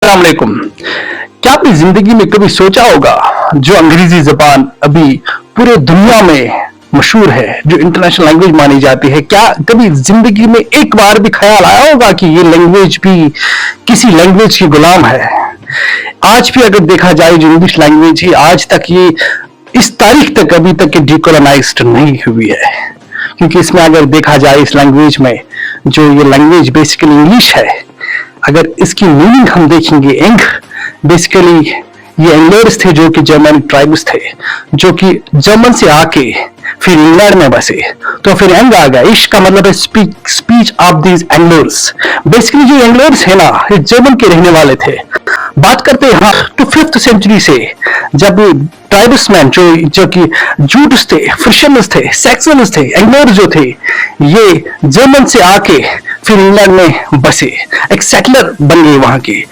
अस्सलाम वालेकुम। क्या आपने जिंदगी में कभी सोचा होगा जो अंग्रेजी जबान अभी पूरे दुनिया में मशहूर है, जो इंटरनेशनल लैंग्वेज मानी जाती है, क्या कभी जिंदगी में एक बार भी ख्याल आया होगा कि ये लैंग्वेज भी किसी लैंग्वेज की गुलाम है? आज भी अगर देखा जाए जो इंग्लिश लैंग्वेज है, आज तक ये इस तारीख तक अभी तक डिकोलोनाइज्ड नहीं हुई है, क्योंकि इसमें अगर देखा जाए इस लैंग्वेज में जो ये लैंग्वेज बेसिकली इंग्लिश है, अगर इसकी मीनिंग हम देखेंगे एंग, बेसिकली ये एंग्लर्स थे जो कि जर्मन ट्राइब्स थे, जो कि जर्मन से आके फिर इंग्लैंड में बसे, तो फिर एंग आ गया। इश का मतलब है स्पीच ऑफ दीज एंग्लर्स। बेसिकली जो एंग्लर्स है ना, ये जर्मन के रहने वाले थे। बात करते हैं हाँ तो 5th सेंचुरी से, जब ट्राइबल्समैन जो कि जूट्स थे, फ्रिशनर्स थे, सैक्सन्स थे, एंग्लर्स जो थे, ये जर्मन से आके फिर इंग्लैंड में बसे, एक सेटलर बन गए वहां के।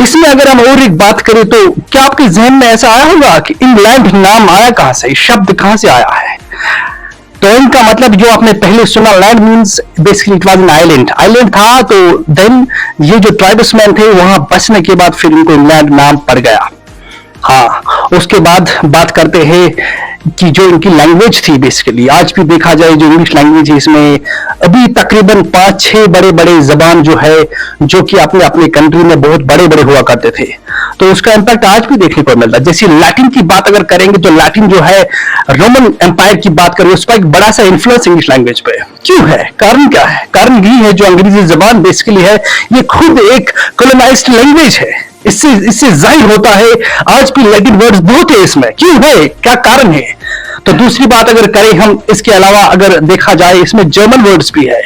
इसमें अगर हम और एक बात करें तो क्या आपके जहन में ऐसा आया होगा कि इंग्लैंड नाम आया कहां से, शब्द कहां से आया है? तो इनका मतलब जो आपने पहले सुना, land means basically it was an island, island था। तो देन ये जो ट्राइबल्समैन थे वहां बसने के बाद फिर इनको इंग्लैंड नाम पड़ गया। हाँ, उसके बाद बात करते हैं कि जो इनकी लैंग्वेज थी, बेसिकली आज भी देखा जाए जो इंग्लिश लैंग्वेज है, इसमें अभी तकरीबन 5-6 बड़े बड़े जबान जो है, जो कि अपने अपने कंट्री में बहुत बड़े बड़े हुआ करते थे, तो उसका इंपैक्ट आज भी देखने को मिलता है। जैसे लैटिन की बात अगर करेंगे तो लैटिन जो है, रोमन एम्पायर की बात करें, उसका एक बड़ा सा इन्फ्लुएंस इंग्लिश लैंग्वेज पे क्यों है? कारण क्या है? कारण यही है जो अंग्रेजी जबान बेसिकली है, ये खुद एक कॉलोनाइज्ड लैंग्वेज है। इससे जाहिर होता है आज भी लैटिन वर्ड्स बहुत है इसमें। क्यों है? क्या कारण है? तो दूसरी बात अगर करें हम, इसके अलावा अगर देखा जाए इसमें जर्मन वर्ड्स भी है।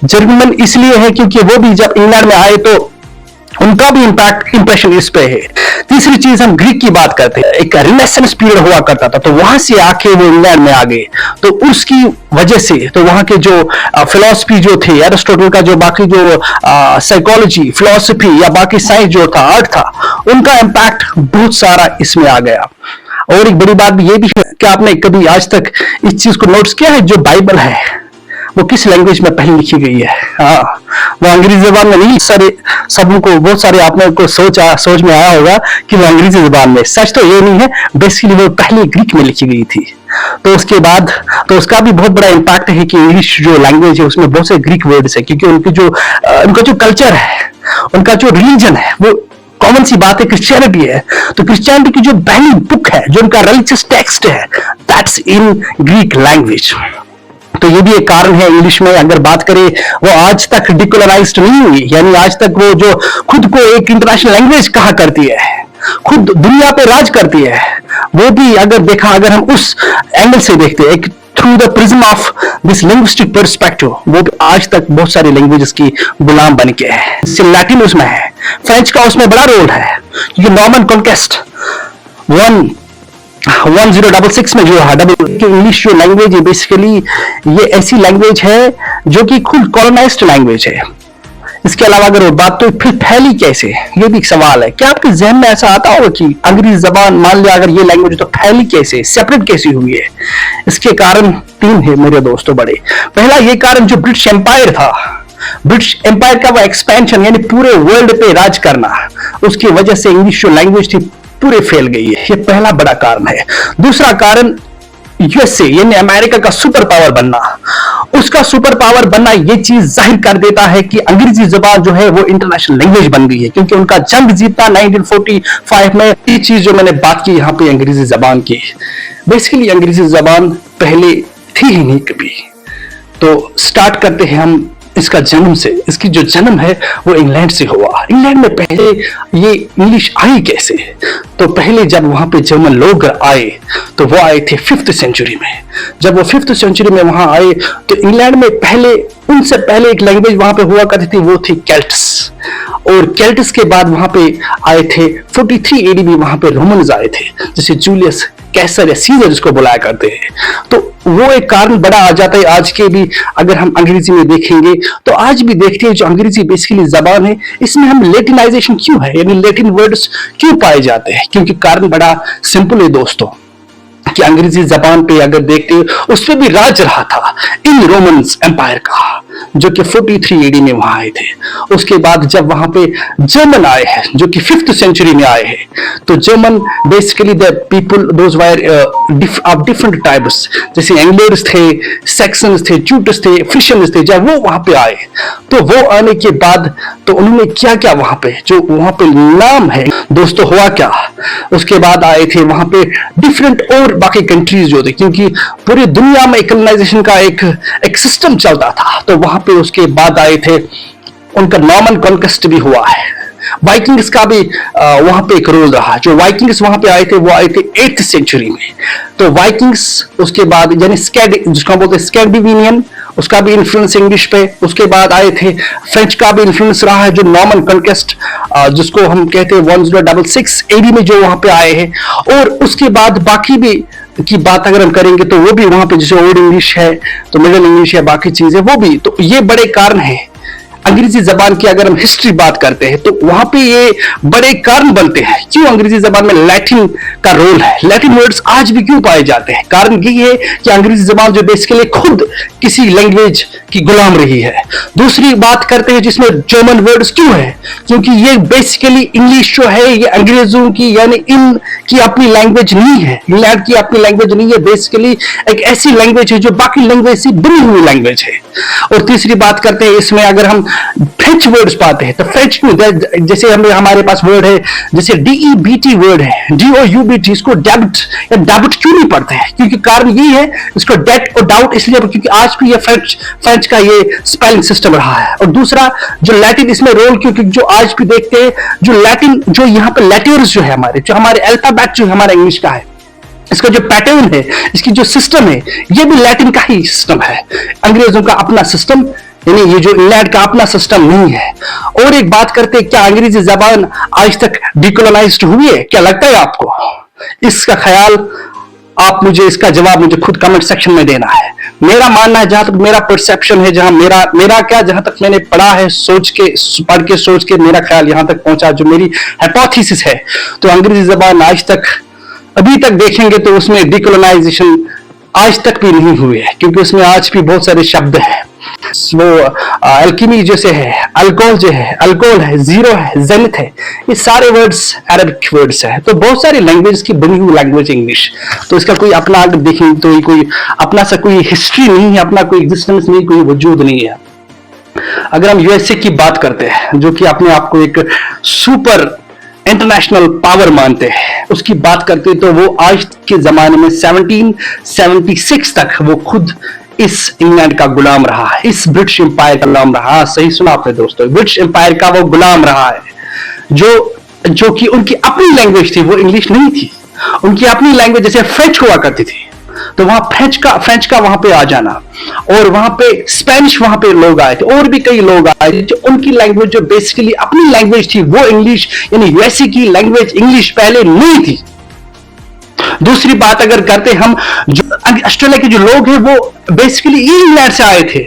जर्मन इसलिए है क्योंकि वो भी जब इंग्लैंड में आए तो उनका भी इंप्रेशन इस पे है। तीसरी चीज हम ग्रीक की बात करते हैं, एक रिनेसेंस पीरियड हुआ करता था, तो वहां से आके वो इंग्लैंड में आ गए, तो उसकी वजह से तो वहां के जो फिलॉसफी जो थे, एरिस्टोटल का जो बाकी जो साइकोलॉजी, फिलॉसफी या बाकी साइंस जो था, आर्ट था, उनका इम्पैक्ट बहुत सारा इसमें आ गया। और एक बड़ी बात ये भी है कि आपने कभी आज तक इस चीज को नोटिस किया है, जो बाइबल है वो किस लैंग्वेज में पहले लिखी गई है? हाँ, वो अंग्रेजी जबान में नहीं। सबों को बहुत सारे आपने को सोच में आया होगा कि वो अंग्रेजी जबान में, सच तो ये नहीं है, बेसिकली वो पहले ग्रीक में लिखी गई थी। तो उसके बाद तो उसका भी बहुत बड़ा इम्पैक्ट है कि इंग्लिश जो लैंग्वेज है उसमें बहुत से ग्रीक वर्ड्स है, क्योंकि उनका जो कल्चर है, उनका जो रिलीजन है, वो कॉमन सी बात है, क्रिश्चियनिटी है। तो क्रिश्चियनिटी की जो पहली बुक है, जो उनका रिलीजियस टेक्स्ट है, दैट्स इन ग्रीक लैंग्वेज। तो ये भी एक कारण है। इंग्लिश में अगर बात करें, वो आज तक डिकोलोनाइज्ड नहीं हुई, यानी आज तक वो जो खुद को एक इंटरनेशनल लैंग्वेज कहा करती है, खुद दुनिया पे राज करती है, वो भी अगर देखा, अगर हम उस एंगल से देखते हैं, एक through the prism of this linguistic perspective, वो भी आज तक बहुत सारी लैंग्वेजेस की गुलाम बन के है। जैसे लैटिन उसमें है, फ्रेंच का उसमें बड़ा रोल है, क्योंकि नॉर्मन कॉन्क्वेस्ट 1066 में जो है इंग्लिश जो लैंग्वेज है, बेसिकली ये ऐसी लैंग्वेज है जो कि खुद कॉलोनाइज्ड लैंग्वेज है। इसके अलावा अगर बात तो फिर फैली कैसे, ये भी एक सवाल है। क्या आपके जहन में ऐसा आता होगा कि अंग्रेजी जबान, मान लिया अगर ये लैंग्वेज, तो फैली कैसे, सेपरेट कैसी हुई है? इसके कारण 3 है मेरे दोस्तों बड़े। पहला ये कारण जो ब्रिटिश एम्पायर था, ब्रिटिश एम्पायर का वो एक्सपेंशन, यानी पूरे वर्ल्ड पे राज करना, उसकी वजह से इंग्लिश जो लैंग्वेज थी पूरे फैल गई है। ये पहला बड़ा कारण है। दूसरा कारण यूएसए यानी अमेरिका का सुपर पावर बनना, उसका सुपर पावर बनना ये चीज जाहिर कर देता है कि अंग्रेजी जबान जो है वो इंटरनेशनल लैंग्वेज बन गई है, क्योंकि उनका जंग जीता 1945 में। ये चीज जो मैंने बात की यहाँ पे अंग्रेजी जबान की, बेसिकली अंग्रेजी जबान पहले थी ही नहीं कभी। तो स्टार्ट करते हैं हम इसका जन्म से। इसकी जो जन्म है वो इंग्लैंड से हुआ। इंग्लैंड में पहले ये इंग्लिश आई कैसे? तो पहले जब वहां पे जर्मन लोग आए तो वो आए थे 5th सेंचुरी में। जब वो 5th सेंचुरी में वहां आए तो इंग्लैंड में पहले, उनसे पहले एक लैंग्वेज वहां पे हुआ करती थी, वो थी केल्ट्स। और केल्ट्स के बाद वहां पे आए थे 43 AD में, वहां पे रोमन्स आए थे, जैसे जूलियस कैसर या सीजर जिसको बुलाया करते हैं। तो वो एक कारण बड़ा आ जाता है। आज के भी अगर हम अंग्रेजी में देखेंगे तो आज भी देखते हैं जो अंग्रेजी बेसिकली जबान है, इसमें हम लेटिनाइजेशन क्यों है, यानी लेटिन वर्ड्स क्यों पाए जाते हैं? क्योंकि कारण बड़ा सिंपल है दोस्तों, कि अंग्रेजी जबान पे अगर देखते हो उस पर भी राज रहा था इन रोमन्स एम्पायर का। जो कि 43 एडी में वहां आए थे। उसके बाद जब वहां पे जर्मन आए हैं जो कि 5th सेंचुरी में आए हैं, तो German basically the people those wire of different types, जैसे एंग्लर्स थे, सेक्सन्स थे, जूटस थे, फ्रिशियंस थे, जब वो वहां पे आए तो वो आने के बाद तो उन्होंने क्या क्या वहां पे जो वहां पे नाम है दोस्तों हुआ क्या। उसके बाद आए थे वहां पे डिफरेंट और बाकी कंट्रीज जो थे, क्योंकि पूरी दुनिया में कॉलोनाइजेशन का एक सिस्टम चलता था, तो वहां पे उसके बाद आए थे, उनका नॉर्मन कॉन्क्वेस्ट भी हुआ है। वाइकिंग्स का भी वहां पे एक रोल रहा। जो वाइकिंग्स वहां पे आए थे वो आए थे 8th सेंचुरी में। तो वाइकिंग्स उसके बाद यानी जिसको बोलते हैं स्कैंडिनेवियन, उसका भी इन्फ्लुएंस इंग्लिश पे। उसके बाद आए थे फ्रेंच का भी इन्फ्लुएंस रहा है, जो नॉर्मन कॉन्क्वेस्ट जिसको हम कहते हैं 1066 एडी में जो वहां पे आए हैं। और उसके बाद बाकी भी की बात अगर हम करेंगे तो वो भी वहां पे जैसे ओल्ड इंग्लिश है, तो मिडिल इंग्लिश है, बाकी चीजें वो भी। तो ये बड़े कारण है अंग्रेजी जबान की। अगर हम हिस्ट्री बात करते हैं तो वहां पे ये बड़े कारण बनते हैं क्यों अंग्रेजी जबान में लैटिन का रोल है। लैटिन वर्ड्स आज भी क्यों पाए जाते हैं, कारण यही है कि अंग्रेजी जबान जो बेसिकली खुद किसी लैंग्वेज की गुलाम रही है। दूसरी बात करते हैं जिसमें जर्मन वर्ड्स क्यों है, क्योंकि ये बेसिकली इंग्लिश जो है ये अंग्रेजों की यानी इन की अपनी लैंग्वेज नहीं है, इंग्लैंड की अपनी लैंग्वेज नहीं है, बेसिकली एक ऐसी लैंग्वेज है जो बाकी लैंग्वेज से बनी हुई लैंग्वेज है। और तीसरी बात करते हैं इसमें अगर हम फ्रेंच वर्ड्स पाते हैं तो फ्रेंच में जैसे हमारे पास वर्ड है जैसे DEBT वर्ड है, DOUBT, इसको डेब्ट या डेब्ट क्यों नहीं पढ़ते हैं, क्योंकि कारण यही है इसको डेट और डाउट इसलिए क्योंकि आज भी ये फ्रेंच का ये स्पेलिंग सिस्टम रहा है। और दूसरा जो लैटिन इसमें रोल क्योंकि जो आज भी देखते हैं जो लैटिन जो यहाँ पे लेटर्स जो है हमारे जो हमारे अल्फाबेट जो हमारा इंग्लिश का है, इसका जो पैटर्न है, इसकी जो सिस्टम है, ये भी लैटिन का ही सिस्टम है। अंग्रेजों का अपना सिस्टम यानी ये जो इंग्लैंड का अपना सिस्टम नहीं है। और एक बात करते हैं क्या अंग्रेजी जबान आज तक डिकोलोनाइज्ड हुई है, क्या लगता है आपको? इसका ख्याल आप मुझे इसका जवाब मुझे खुद कमेंट सेक्शन में देना है। मेरा मानना है जहां तक मेरा परसेप्शन है, जहां मेरा क्या जहां तक मैंने पढ़ा है पढ़ के सोच के मेरा ख्याल यहां तक पहुंचा, जो मेरी हाइपोथेसिस है, तो अंग्रेजी जबान आज तक अभी तक देखेंगे तो उसमें डिकोलोनाइजेशन आज तक भी नहीं हुई है, क्योंकि उसमें आज भी बहुत सारे शब्द हैं। वो अल्कीमी जैसे है, अल्कोहल है, जीरो है, जेनिथ है, ये सारे वर्ड्स अरबिक वर्ड्स है। तो बहुत सारी लैंग्वेज की बनी हुई लैंग्वेज इंग्लिश, तो इसका कोई अपना अगर देखें तो कोई अपना सा कोई हिस्ट्री नहीं है, अपना कोई एग्जिस्टेंस नहीं, कोई वजूद नहीं है। अगर हम यूएसए की बात करते हैं जो कि अपने आप को एक सुपर इंटरनेशनल पावर मानते हैं, उसकी बात करते हैं तो वो आज के जमाने में 1776 तक वो खुद इस इंग्लैंड का गुलाम रहा है, इस ब्रिटिश एम्पायर का गुलाम रहा। सही सुना आपने दोस्तों, ब्रिटिश एम्पायर का वो गुलाम रहा है, जो कि उनकी अपनी लैंग्वेज थी, वो इंग्लिश नहीं थी, उनकी अपनी लैंग्वेज जैसे फ्रेंच हुआ करती थी। तो वहां फ्रेंच का वहां पे आ जाना, और वहां पे स्पेनिश वहां पे लोग आए थे, और भी कई लोग आए थे जो उनकी लैंग्वेज जो बेसिकली अपनी लैंग्वेज थी वो इंग्लिश, यानी यूएसए की लैंग्वेज इंग्लिश पहले नहीं थी। दूसरी बात अगर करते हम, जो ऑस्ट्रेलिया के जो लोग हैं वो बेसिकली इंग्लैंड से आए थे,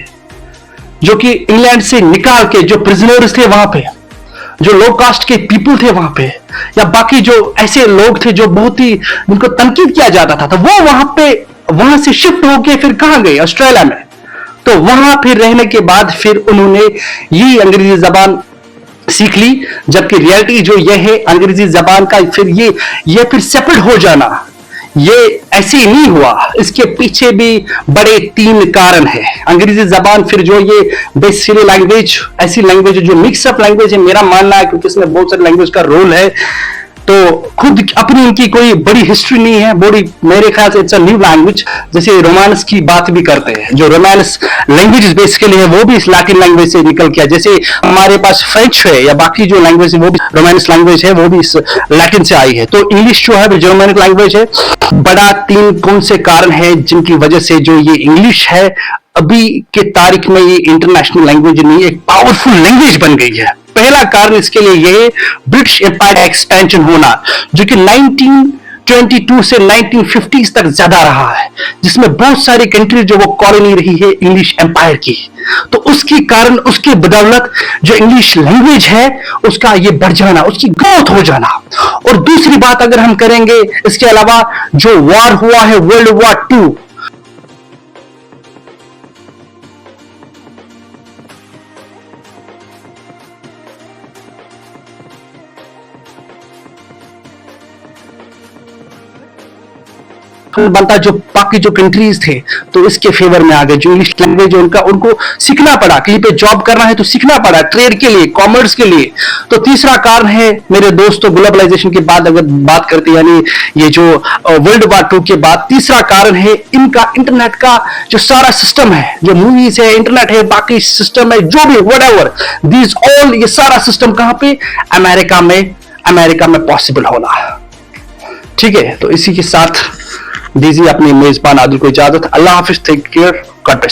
जो कि इंग्लैंड से निकाल के जो प्रिजनर्स थे वहां पे, जो लो कास्ट के पीपल थे वहां पे, या बाकी जो ऐसे लोग थे जो बहुत ही जिनको तनकीद किया जाता था, तो वो वहां से शिफ्ट होके फिर कहां गए? ऑस्ट्रेलिया में। तो वहां फिर रहने के बाद फिर उन्होंने यही अंग्रेजी जबान सीख ली, जबकि रियलिटी जो ये है अंग्रेजी जबान का फिर ये फिर सेपरेट हो जाना, ये ऐसे ही नहीं हुआ, इसके पीछे भी बड़े 3 कारण है। अंग्रेजी जबान फिर जो ये बेसिकली लैंग्वेज ऐसी लैंग्वेज जो मिक्सअप लैंग्वेज है, मेरा मानना है क्योंकि इसमें बहुत सारी लैंग्वेज का रोल है, तो खुद अपनी इनकी कोई बड़ी हिस्ट्री नहीं है, बड़ी मेरे ख्याल से इट्स अ न्यू लैंग्वेज। जैसे रोमांस की बात भी करते हैं, जो रोमांस लैंग्वेज बेसिकली है वो भी इस लैटिन लैंग्वेज से निकल के, जैसे हमारे पास फ्रेंच है या बाकी जो लैंग्वेज है वो भी रोमांस लैंग्वेज है, वो भी इस लैटिन से आई है। तो इंग्लिश जो है जर्मनिक लैंग्वेज है। बड़ा 3 कौन से कारण है जिनकी वजह से जो ये इंग्लिश है अभी के तारीख में ये इंटरनेशनल लैंग्वेज नहीं, एक पावरफुल लैंग्वेज बन गई है। पहला कारण इसके लिए ये ब्रिटिश एम्पायर का एक्सपेंशन होना, जो कि 1922 से 1950s तक ज्यादा रहा है, जिसमें बहुत सारी कंट्री जो वो कॉलोनी रही है इंग्लिश एम्पायर की। तो उसके कारण, उसके बदौलत जो इंग्लिश लैंग्वेज है उसका ये बढ़ जाना, उसकी ग्रोथ हो जाना। और दूसरी बात अगर हम करेंगे इसके अलावा, जो वॉर हुआ है वर्ल्ड वॉर 2, बनता जो बाकी जो कंट्रीज थे तो इसके फेवर में आ गए। जो इंग्लिश लैंग्वेज उनका उनको सीखना पड़ा, कहीं पे जॉब करना है तो सीखना पड़ा, ट्रेड के लिए, कॉमर्स के लिए। तो तीसरा कारण है मेरे दोस्तों, ग्लोबलाइजेशन के बाद अगर बात करते हैं, यानी ये जो वर्ल्ड वॉर 2 के बाद तीसरा कारण है इनका इंटरनेट का जो सारा सिस्टम है, जो मूवीज है, इंटरनेट है, बाकी सिस्टम है, जो भी व्हाटएवर दिस ऑल, ये सारा सिस्टम कहां पे? अमेरिका में पॉसिबल होना। ठीक है, तो इसी के साथ दीजिए अपने मेजबान आदिल को इजाजत। अल्लाह हाफिज, टेक केयर, गॉड ब्लेस।